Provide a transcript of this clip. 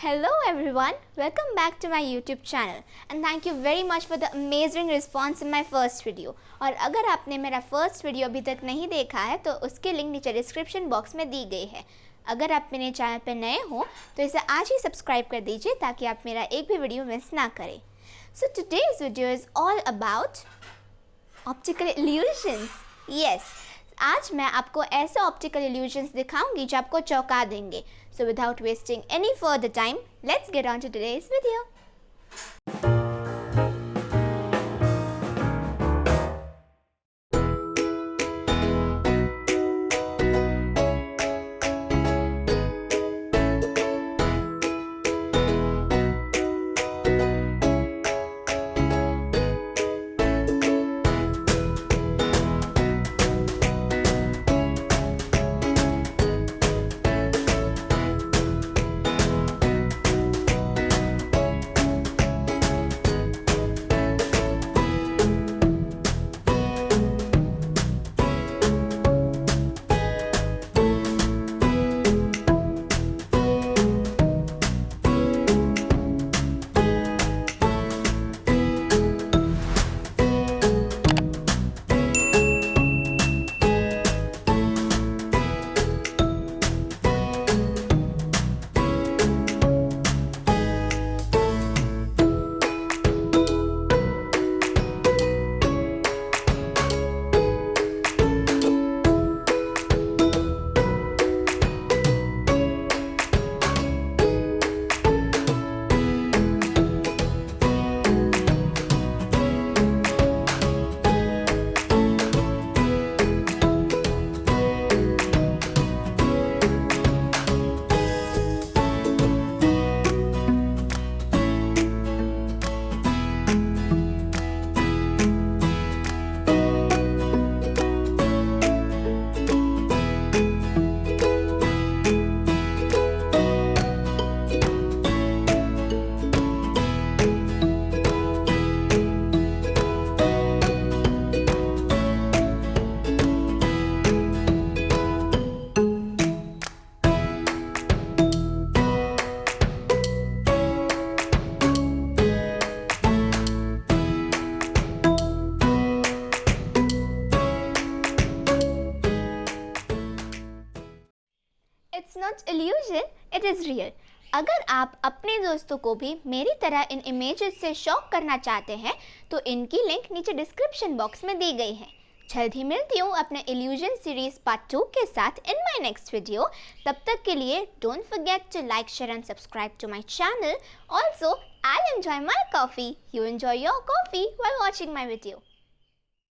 Hello everyone, welcome back to my YouTube channel and thank you very much for the amazing response in my first video. और अगर आपने मेरा first video अभी तक नहीं देखा है तो उसकी लिंक नीचे डिस्क्रिप्शन बॉक्स में दी गई है। अगर आप मेरे चैनल पर नए हो तो इसे आज ही सब्सक्राइब कर दीजिए ताकि आप मेरा एक भी वीडियो मिस ना करें। So today's video is all about optical illusions. Yes, आज मैं आपको ऐसे ऑप्टिकल इल्यूजन्स दिखाऊंगी जो आपको चौंका देंगे। So without wasting any further time, let's get on to today's video. It's not illusion, it is real. अगर आप अपने दोस्तों को भी मेरी तरह इन इमेजेस से शॉक करना चाहते हैं तो इनकी लिंक नीचे डिस्क्रिप्शन बॉक्स में दी गई है। जल्द ही मिलती हूँ अपने इल्यूजन सीरीज पार्ट 2 के साथ इन माय नेक्स्ट वीडियो। तब तक के लिए don't forget to like, share and subscribe to my channel. Also, I'll enjoy my coffee. You enjoy your coffee while watching my video.